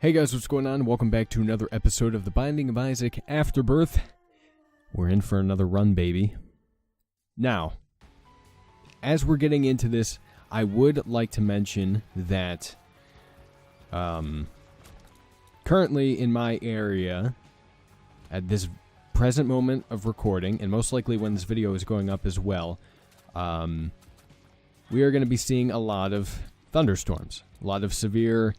Hey guys, what's going on? Welcome back to another episode of The Binding of Isaac Afterbirth. We're in for another run, baby. Now, as we're getting into this, I would like to mention that currently in my area, at this present moment of recording, and most likely when this video is going up as well, we are going to be seeing a lot of thunderstorms. A lot of severe,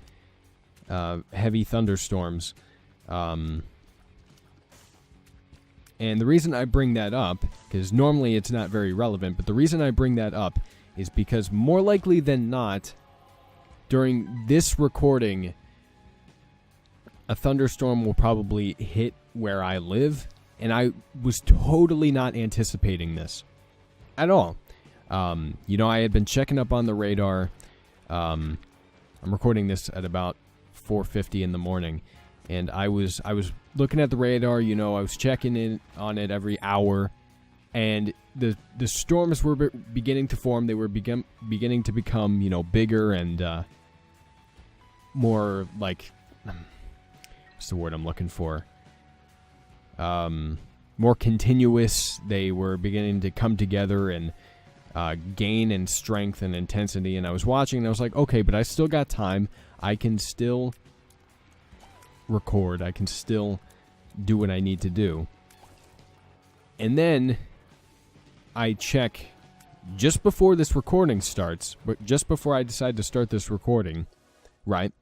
heavy thunderstorms. And the reason I bring that up, because normally it's not very relevant, but the reason I bring that up is because more likely than not, during this recording, a thunderstorm will probably hit where I live, and I was totally not anticipating this at all. You know, I had been checking up on the radar. I'm recording this at about 4:50 in the morning, and I was looking at the radar. You know, I was checking in on it every hour, and the storms were beginning to form. They were beginning to become, you know, bigger and more like, what's the word I'm looking for? More continuous. They were beginning to come together and gain in strength and intensity. And I was watching, and I was like, okay, but I still got time. I can still record. I can still do what I need to do. And then I check just before this recording starts, but just before I decide to start this recording, right?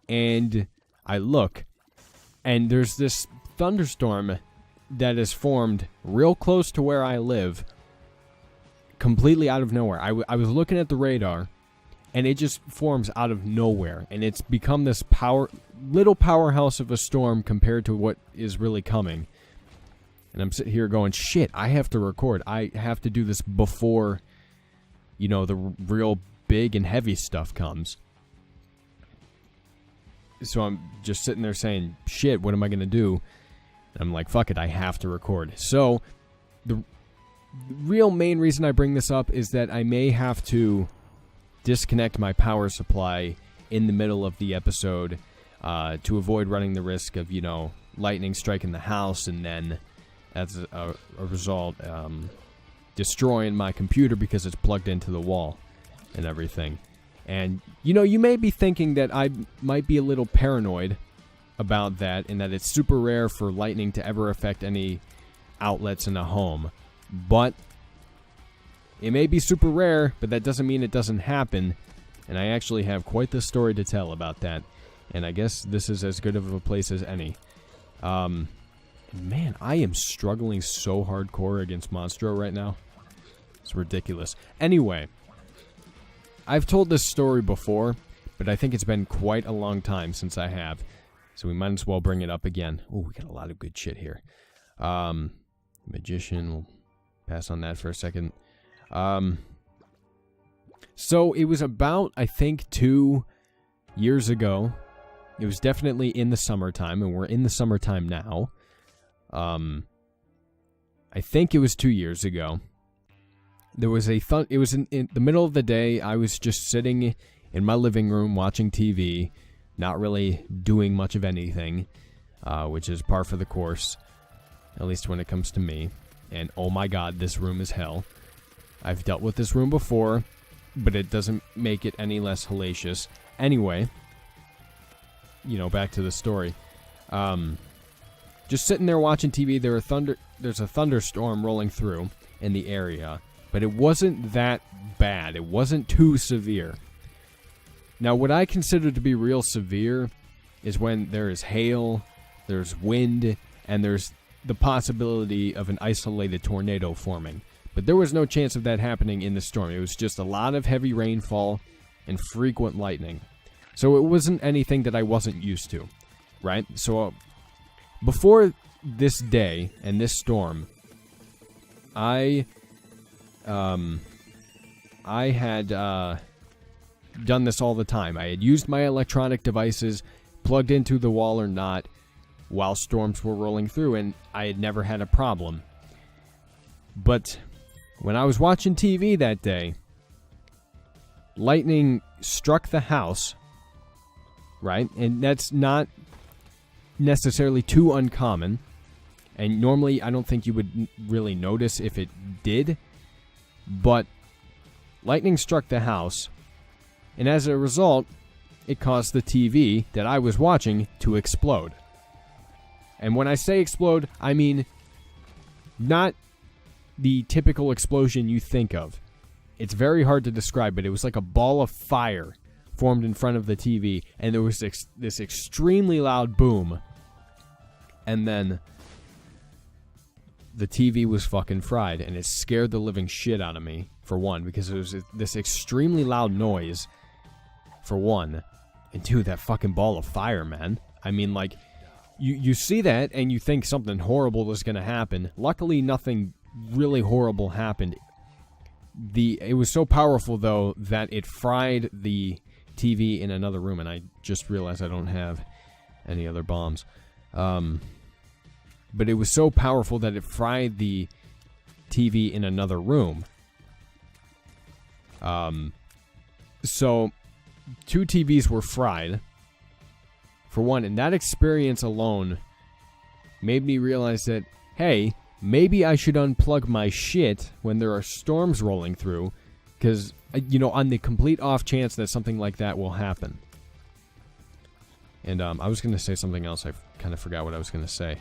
And I look, and there's this thunderstorm that is formed real close to where I live, completely out of nowhere. I was looking at the radar, and it just forms out of nowhere, and it's become this little powerhouse of a storm compared to what is really coming. And I'm sitting here going, shit, I have to record. I have to do this before, you know, the real big and heavy stuff comes. So I'm just sitting there saying, shit, what am I going to do? And I'm like, fuck it, I have to record. So the real main reason I bring this up is that I may have to disconnect my power supply in the middle of the episode to avoid running the risk of, you know, lightning striking the house and then, as a result, destroying my computer because it's plugged into the wall and everything. And, you know, you may be thinking that I might be a little paranoid about that and that it's super rare for lightning to ever affect any outlets in a home. But it may be super rare, but that doesn't mean it doesn't happen. And I actually have quite the story to tell about that. And I guess this is as good of a place as any. Man, I am struggling so hardcore against Monstro right now. It's ridiculous. Anyway, I've told this story before, but I think it's been quite a long time since I have. So we might as well bring it up again. Oh, we got a lot of good shit here. Magician, we'll pass on that for a second. So it was about, I think, 2 years ago. It was definitely in the summertime, and we're in the summertime now. I think it was 2 years ago. There was it was in the middle of the day. I was just sitting in my living room watching TV, not really doing much of anything, which is par for the course, at least when it comes to me. And oh my god, this room is hell. I've dealt with this room before, but it doesn't make it any less hellacious. Anyway, you know, back to the story. Just sitting there watching TV, there's a thunderstorm rolling through in the area, but it wasn't that bad. It wasn't too severe. Now, what I consider to be real severe is when there is hail, there's wind, and there's the possibility of an isolated tornado forming. But there was no chance of that happening in the storm. It was just a lot of heavy rainfall and frequent lightning. So it wasn't anything that I wasn't used to, right? So before this day and this storm, I had done this all the time. I had used my electronic devices, plugged into the wall or not, while storms were rolling through, and I had never had a problem. But when I was watching TV that day, lightning struck the house right? And that's not necessarily too uncommon. And normally, I don't think you would really notice if it did. But lightning struck the house, and as a result, it caused the TV that I was watching to explode. And when I say explode, I mean not the typical explosion you think of. It's very hard to describe, but it was like a ball of fire formed in front of the TV, and there was this extremely loud boom. And then the TV was fucking fried, and it scared the living shit out of me, for one, because it was this extremely loud noise, for one. And two, that fucking ball of fire, man. I mean, like, you see that, and you think something horrible is going to happen. Luckily, nothing really horrible happened. It was so powerful, though, that it fried the TV in another room, and I just realized I don't have any other bombs. But it was so powerful that it fried the TV in another room. So 2 TVs were fried, for one, and that experience alone made me realize that, hey, maybe I should unplug my shit when there are storms rolling through, because, you know, on the complete off chance that something like that will happen. And I was going to say something else. I kind of forgot what I was going to say.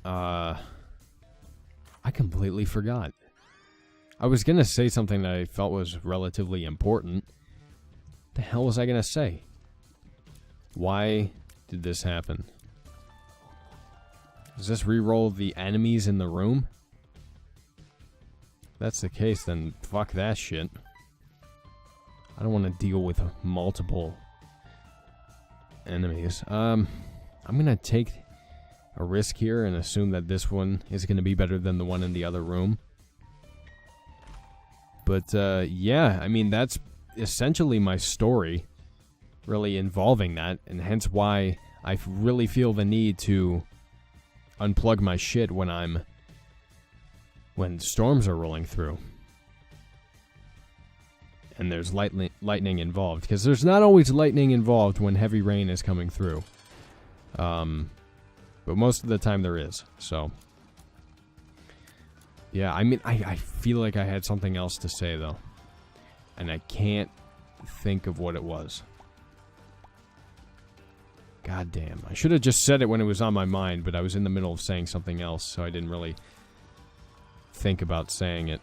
I completely forgot. I was going to say something that I felt was relatively important. The hell was I going to say? Why did this happen? Does this re-roll the enemies in the room? If that's the case, then fuck that shit. I don't want to deal with multiple enemies. I'm gonna take a risk here and assume that this one is gonna be better than the one in the other room. But yeah, I mean, that's essentially my story, really involving that, and hence why I really feel the need to unplug my shit when storms are rolling through. And there's lightning involved, because there's not always lightning involved when heavy rain is coming through. But most of the time there is, so. Yeah, I mean, I feel like I had something else to say, though. And I can't think of what it was. God damn. I should have just said it when it was on my mind, but I was in the middle of saying something else, so I didn't really think about saying it.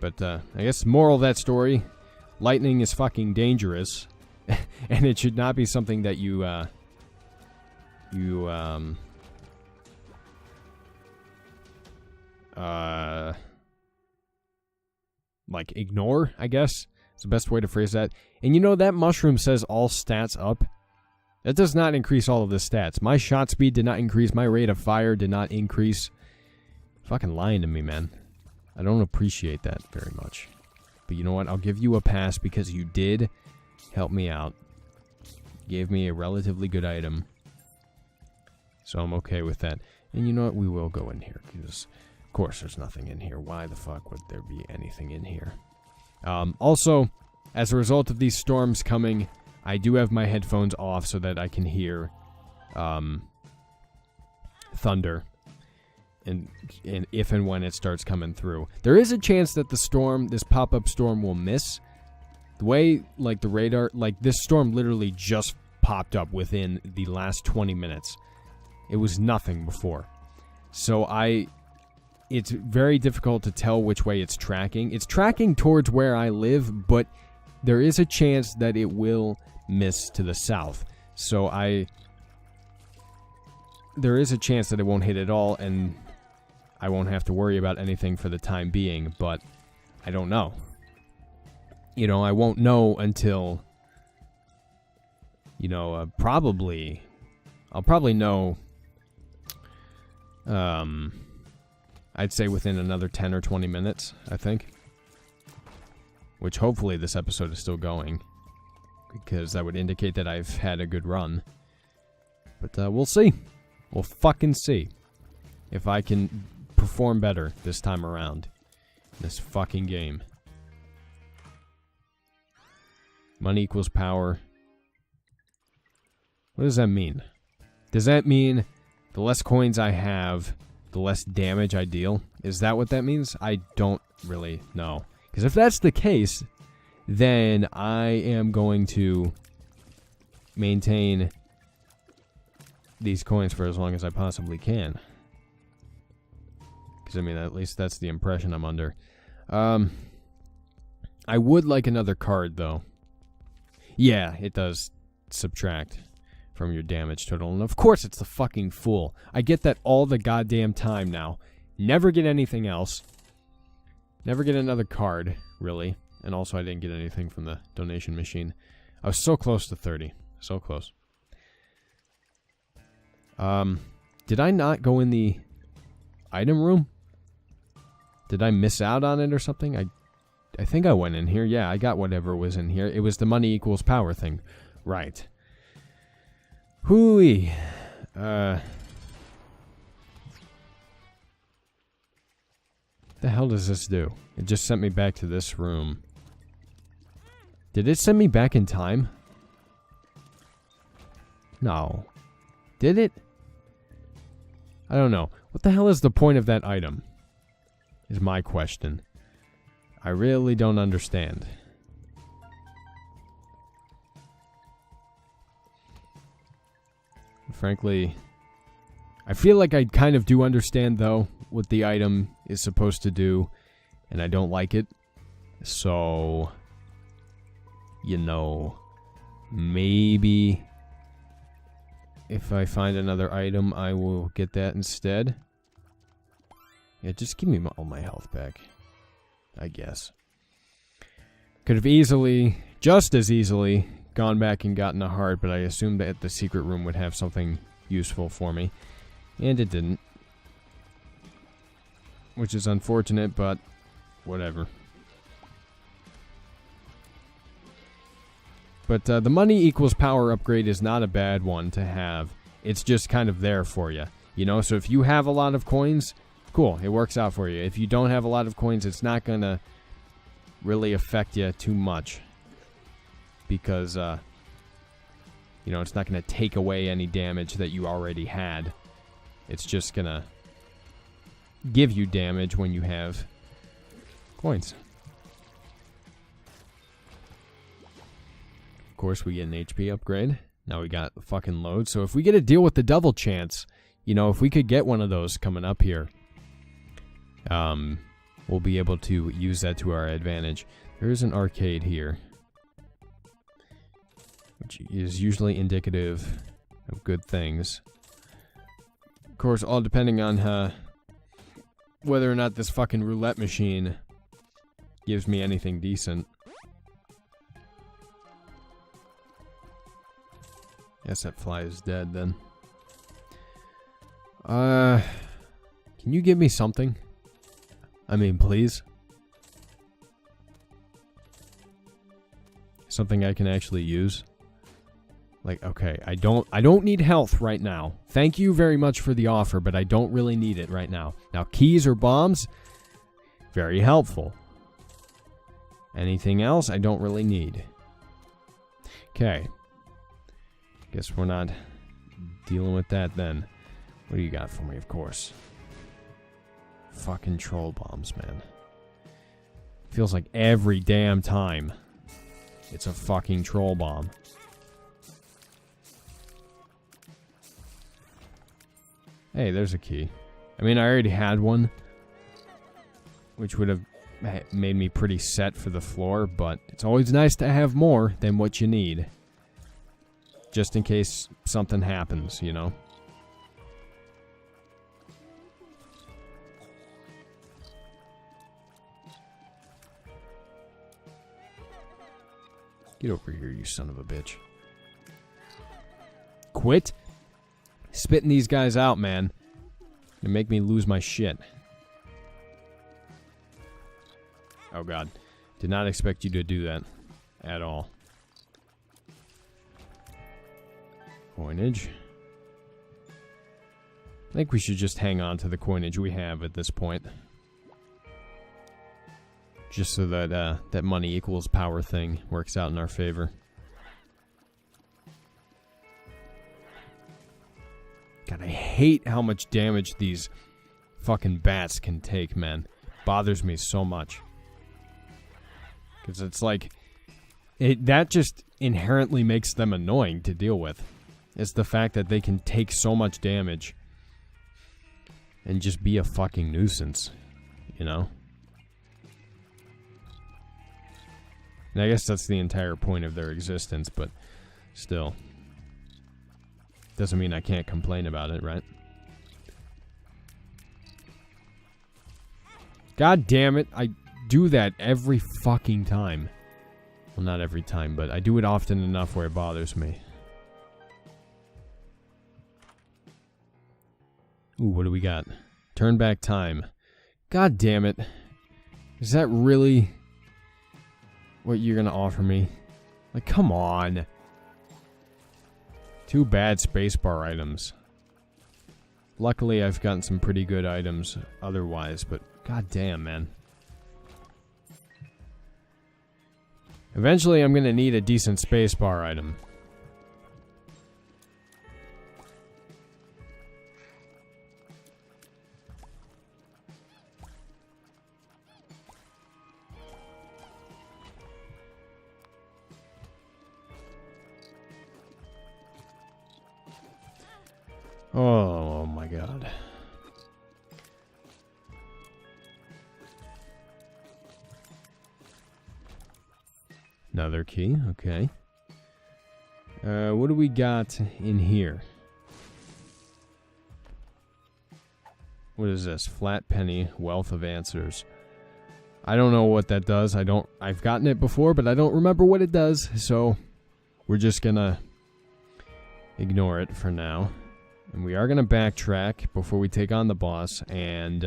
But, I guess moral of that story, lightning is fucking dangerous, and it should not be something that you like, ignore, I guess. It's the best way to phrase that. And you know, that mushroom says all stats up. That does not increase all of the stats. My shot speed did not increase. My rate of fire did not increase. Fucking lying to me, man. I don't appreciate that very much. But you know what? I'll give you a pass because you did help me out. You gave me a relatively good item. So I'm okay with that. And you know what? We will go in here. Because, of course, there's nothing in here. Why the fuck would there be anything in here? Also, as a result of these storms coming, I do have my headphones off so that I can hear thunder. And if and when it starts coming through. There is a chance that the storm, this pop-up storm, will miss. The way, like, the radar, like, this storm literally just popped up within the last 20 minutes. It was nothing before. So it's very difficult to tell which way it's tracking. It's tracking towards where I live, but there is a chance that it will miss to the south. So there is a chance that it won't hit at all, and I won't have to worry about anything for the time being, but I don't know. You know, I won't know until, you know, I'll probably know, I'd say within another 10 or 20 minutes, I think. Which hopefully this episode is still going. because that would indicate that I've had a good run. But we'll see. We'll fucking see if I can perform better this time around in this fucking game. Money equals power. What does that mean? Does that mean the less coins I have, the less damage I deal? Is that what that means? I don't really know. Because if that's the case, then I am going to maintain these coins for as long as I possibly can. Because, I mean, at least that's the impression I'm under. I would like another card, though. Yeah, it does subtract from your damage total. And of course it's the fucking Fool. I get that all the goddamn time now. Never get anything else. Never get another card, really. And also I didn't get anything from the donation machine. I was so close to 30. So close. Did I not go in the item room? Did I miss out on it or something? I think I went in here. Yeah, I got whatever was in here. It was the money equals power thing. Right. Hooey. The hell does this do? It just sent me back to this room. Did it send me back in time? No. Did it? I don't know. What the hell is the point of that item? Is my question. I really don't understand. Frankly, I feel like I kind of do understand, though, what the item is supposed to do, and I don't like it. So, you know, maybe if I find another item, I will get that instead. Yeah, just give me all my health back, I guess. Could have easily, just as easily, gone back and gotten a heart, but I assumed that the secret room would have something useful for me. And it didn't. Which is unfortunate, but whatever. But the money equals power upgrade is not a bad one to have. It's just kind of there for you. You know, so if you have a lot of coins, cool, it works out for you. If you don't have a lot of coins, it's not going to really affect you too much. Because, you know, it's not going to take away any damage that you already had. It's just going to give you damage when you have coins. Of course, we get an HP upgrade. Now we got fucking loads. So if we get to deal with the double chance, you know, if we could get one of those coming up here, we'll be able to use that to our advantage. There is an arcade here, which is usually indicative of good things. Of course, all depending on whether or not this fucking roulette machine gives me anything decent. Guess that fly is dead then. Can you give me something? I mean, please. Something I can actually use. Like, okay, I don't need health right now. Thank you very much for the offer, but I don't really need it right now. Now, keys or bombs, very helpful. Anything else, I don't really need. Okay. Guess we're not dealing with that then. What do you got for me, of course? Fucking troll bombs, man. Feels like every damn time it's a fucking troll bomb. Hey, there's a key. I mean, I already had one, which would have made me pretty set for the floor, but it's always nice to have more than what you need. Just in case something happens, you know? Get over here, you son of a bitch. Quit spitting these guys out, man. They make me lose my shit. Oh god. Did not expect you to do that at all. Coinage. I think we should just hang on to the coinage we have at this point. Just so that that money equals power thing works out in our favor. God, I hate how much damage these fucking bats can take, man. Bothers me so much. Because it's like... that just inherently makes them annoying to deal with. It's the fact that they can take so much damage and just be a fucking nuisance, you know? And I guess that's the entire point of their existence, but still. Doesn't mean I can't complain about it, right? God damn it, I do that every fucking time. Well, not every time, but I do it often enough where it bothers me. Ooh, what do we got? Turn back time. God damn it. Is that really what you're gonna offer me? Like, come on. 2 bad spacebar items. Luckily, I've gotten some pretty good items otherwise, but god damn, man. Eventually, I'm gonna need a decent spacebar item. Oh my god. Another key, okay. What do we got in here? What is this? Flat penny, wealth of answers. I don't know what that does. I've gotten it before, but I don't remember what it does, so we're just gonna ignore it for now. And we are going to backtrack before we take on the boss and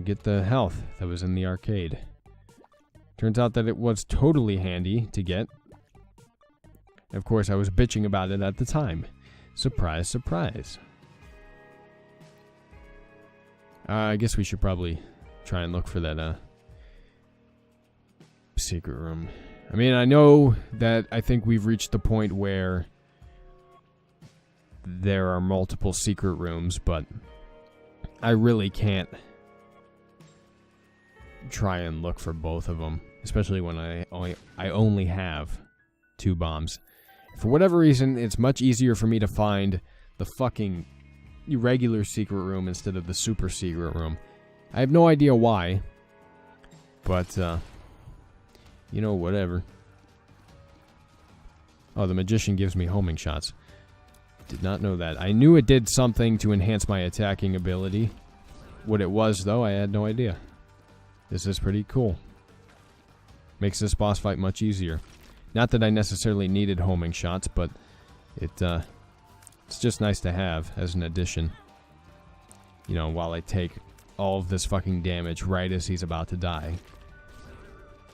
get the health that was in the arcade. Turns out that it was totally handy to get. Of course, I was bitching about it at the time. Surprise, surprise. I guess we should probably try and look for that secret room. I mean, I know that I think we've reached the point where there are multiple secret rooms, but I really can't try and look for both of them, especially when I only have 2 bombs. For whatever reason, it's much easier for me to find the fucking regular secret room instead of the super secret room. I have no idea why, but you know, whatever. Oh, the magician gives me homing shots. Did not know that. I knew it did something to enhance my attacking ability. What it was, though, I had no idea. This is pretty cool. Makes this boss fight much easier. Not that I necessarily needed homing shots, but it's just nice to have as an addition. You know, while I take all of this fucking damage right as he's about to die.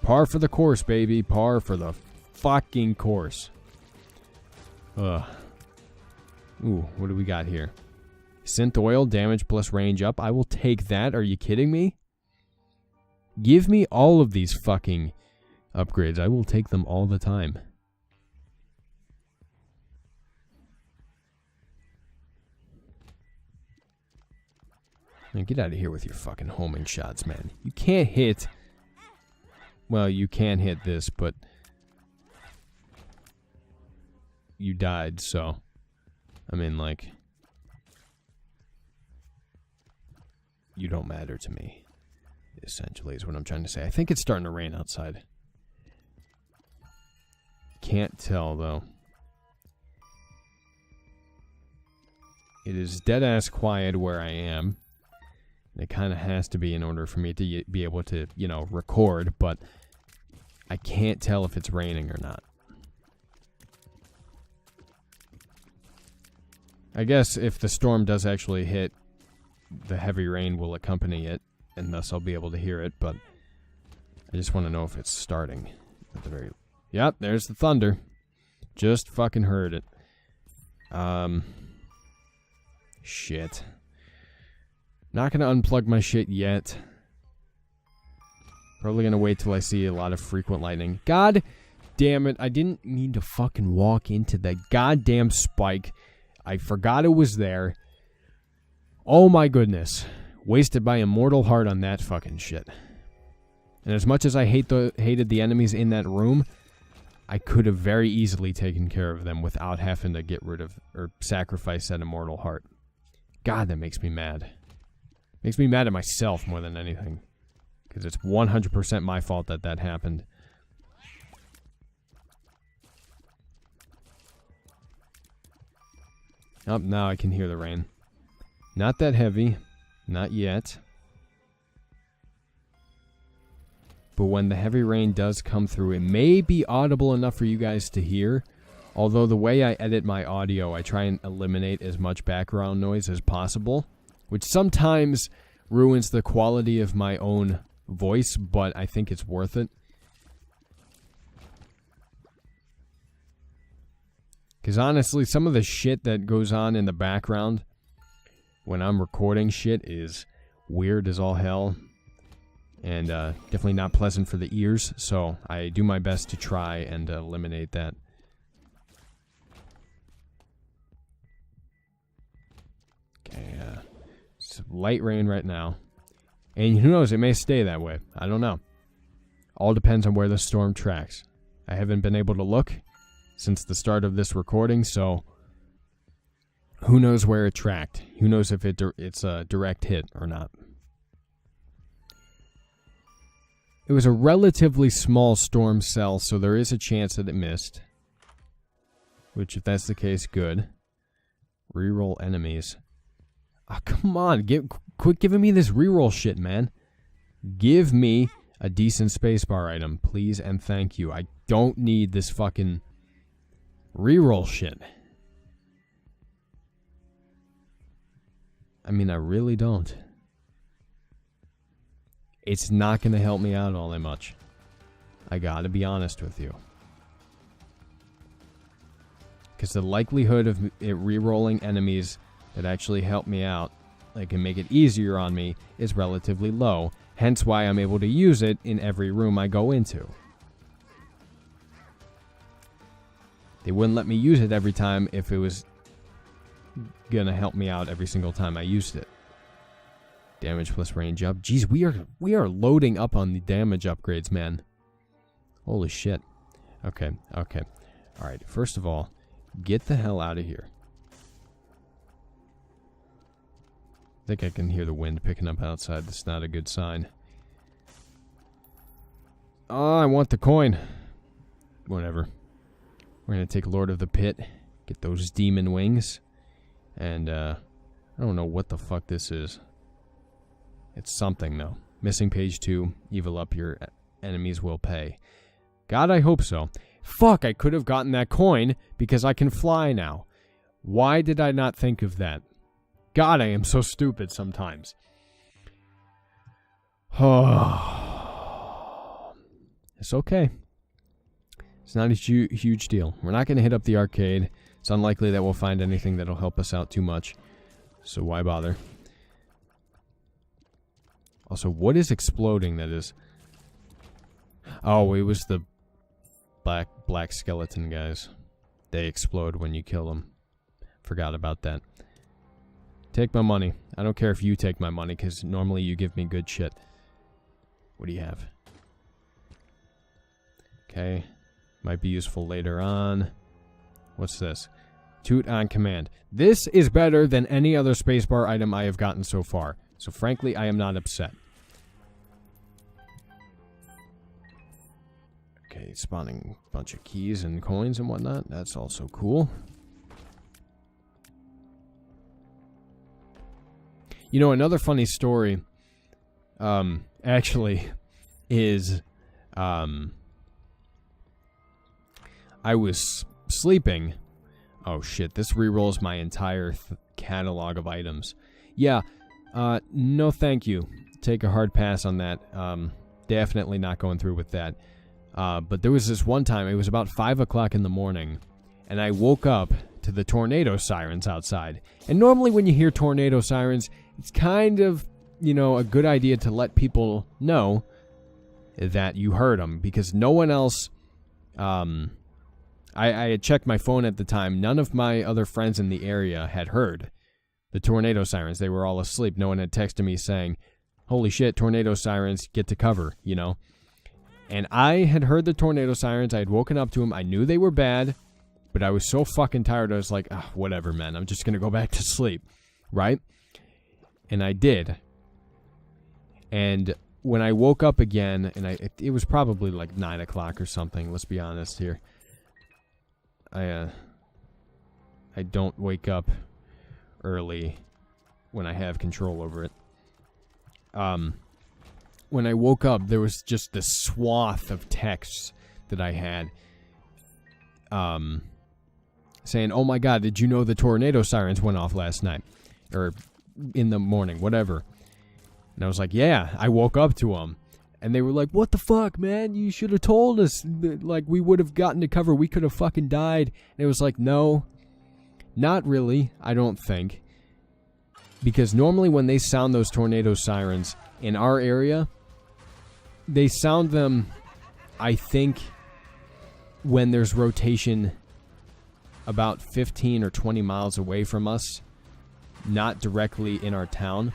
Par for the course, baby. Par for the fucking course. Ugh. Ooh, what do we got here? Synth oil, damage plus range up. I will take that. Are you kidding me? Give me all of these fucking upgrades. I will take them all the time. Man, get out of here with your fucking homing shots, man. You can't hit... Well, you can hit this, but you died, so I mean, like, you don't matter to me, essentially, is what I'm trying to say. I think it's starting to rain outside. Can't tell, though. It is dead-ass quiet where I am. It kind of has to be in order for me to be able to, you know, record, but I can't tell if it's raining or not. I guess if the storm does actually hit, the heavy rain will accompany it, and thus I'll be able to hear it, but I just want to know if it's starting, at the very Yep, there's the thunder. Just fucking heard it. Shit. Not gonna unplug my shit yet. Probably gonna wait till I see a lot of frequent lightning. God damn it, I didn't mean to fucking walk into that goddamn spike. I forgot it was there. Oh my goodness. Wasted my immortal heart on that fucking shit. And as much as I hated the enemies in that room, I could have very easily taken care of them without having to get rid of or sacrifice that immortal heart. God, that makes me mad. Makes me mad at myself more than anything. Because it's 100% my fault that that happened. Oh, now I can hear the rain. Not that heavy. Not yet. But when the heavy rain does come through, it may be audible enough for you guys to hear. Although the way I edit my audio, I try and eliminate as much background noise as possible. Which sometimes ruins the quality of my own voice, but I think it's worth it. Because honestly, some of the shit that goes on in the background when I'm recording shit is weird as all hell. And definitely not pleasant for the ears, so I do my best to try and eliminate that. Okay, it's light rain right now. And who knows, it may stay that way. I don't know. All depends on where the storm tracks. I haven't been able to look since the start of this recording, so who knows where it tracked? Who knows if it's a direct hit or not? It was a relatively small storm cell, so there is a chance that it missed. Which, if that's the case, good. Reroll enemies. Ah, come on. Quit giving me this reroll shit, man. Give me a decent spacebar item, please and thank you. I don't need this fucking reroll shit. I mean, I really don't. It's not going to help me out all that much. I gotta be honest with you. Because the likelihood of it re-rolling enemies that actually help me out, like can make it easier on me, is relatively low. Hence why I'm able to use it in every room I go into. They wouldn't let me use it every time if it was gonna help me out every single time I used it. Damage plus range up. Jeez, we are loading up on the damage upgrades, man. Holy shit. Okay. Alright, first of all, get the hell out of here. I think I can hear the wind picking up outside. That's not a good sign. Oh, I want the coin. Whatever. We're gonna take Lord of the Pit. Get those demon wings. And, I don't know what the fuck this is. It's something, though. Missing page 2. Evil up, your enemies will pay. God, I hope so. Fuck, I could have gotten that coin because I can fly now. Why did I not think of that? God, I am so stupid sometimes. Oh, it's okay. It's not a huge deal. We're not going to hit up the arcade. It's unlikely that we'll find anything that'll help us out too much. So why bother? Also, what is exploding that is... Oh, it was the black skeleton guys. They explode when you kill them. Forgot about that. Take my money. I don't care if you take my money, because normally you give me good shit. What do you have? Okay. Might be useful later on. What's this? Toot on command. This is better than any other spacebar item I have gotten so far. So frankly, I am not upset. Okay, spawning a bunch of keys and coins and whatnot. That's also cool. You know, another funny story, actually, is, I was sleeping. Oh shit, this rerolls my entire catalog of items. Yeah, no thank you. Take a hard pass on that. Definitely not going through with that. But there was this one time, it was about 5 o'clock in the morning, and I woke up to the tornado sirens outside. And normally when you hear tornado sirens, it's kind of, a good idea to let people know that you heard them, because no one else, I had checked my phone at the time. None of my other friends in the area had heard the tornado sirens. They were all asleep. No one had texted me saying, holy shit, tornado sirens, get to cover, And I had heard the tornado sirens. I had woken up to them. I knew they were bad, but I was so fucking tired. I was like, whatever, man. I'm just going to go back to sleep, right? And I did. And when I woke up again, and it was probably like 9 o'clock or something. Let's be honest here. I don't wake up early when I have control over it. When I woke up, there was just this swath of texts that I had saying, oh my god, did you know the tornado sirens went off last night? Or in the morning, whatever. And I was like, yeah, I woke up to them. And they were like, what the fuck, man? You should have told us. Like, we would have gotten to cover. We could have fucking died. And it was like, no, not really, I don't think. Because normally when they sound those tornado sirens in our area, they sound them, I think, when there's rotation about 15 or 20 miles away from us, not directly in our town.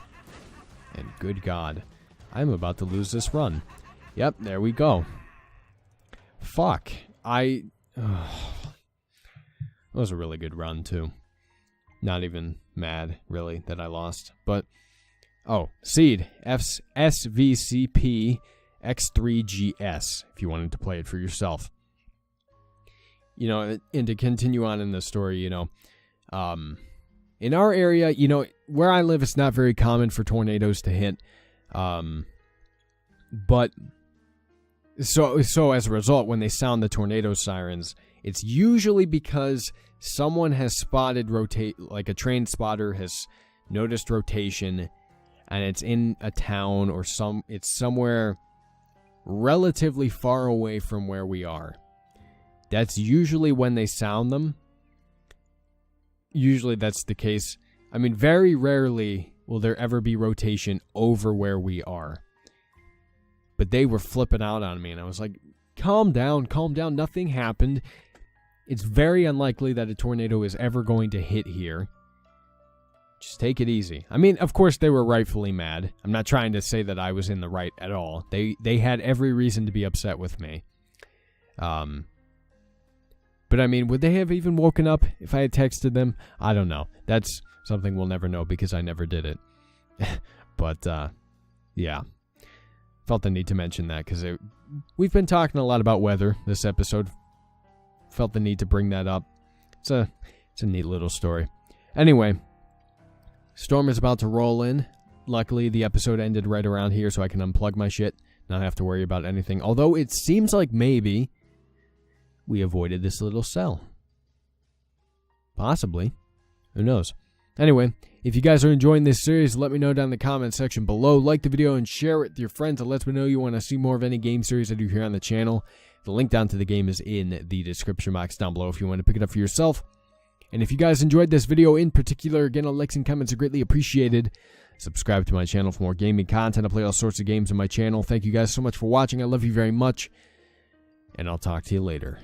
And good God, I'm about to lose this run. Yep, there we go. Fuck. That was a really good run, too. Not even mad, really, that I lost. But, Seed, SVCP X3GS, if you wanted to play it for yourself. And to continue on in the story, in our area, where I live, it's not very common for tornadoes to hit. But so as a result, when they sound the tornado sirens, it's usually because someone has spotted like a train spotter has noticed rotation, and it's in a town or it's somewhere relatively far away from where we are. That's usually when they sound them. Usually that's the case. I mean, very rarely will there ever be rotation over where we are. But they were flipping out on me, and I was like, calm down, nothing happened. It's very unlikely that a tornado is ever going to hit here. Just take it easy. I mean, of course they were rightfully mad. I'm not trying to say that I was in the right at all. They had every reason to be upset with me. But I mean, would they have even woken up if I had texted them? I don't know. That's something we'll never know because I never did it. But, yeah. Felt the need to mention that because we've been talking a lot about weather this episode. Felt the need to bring that up. It's a neat little story. Anyway, storm is about to roll in. Luckily, the episode ended right around here so I can unplug my shit. Not have to worry about anything. Although it seems like maybe we avoided this little cell. Possibly. Who knows? Anyway, if you guys are enjoying this series, let me know down in the comment section below. Like the video and share it with your friends. It lets me know you want to see more of any game series I do here on the channel. The link down to the game is in the description box down below if you want to pick it up for yourself. And if you guys enjoyed this video in particular, again, likes and comments are greatly appreciated. Subscribe to my channel for more gaming content. I play all sorts of games on my channel. Thank you guys so much for watching. I love you very much. And I'll talk to you later.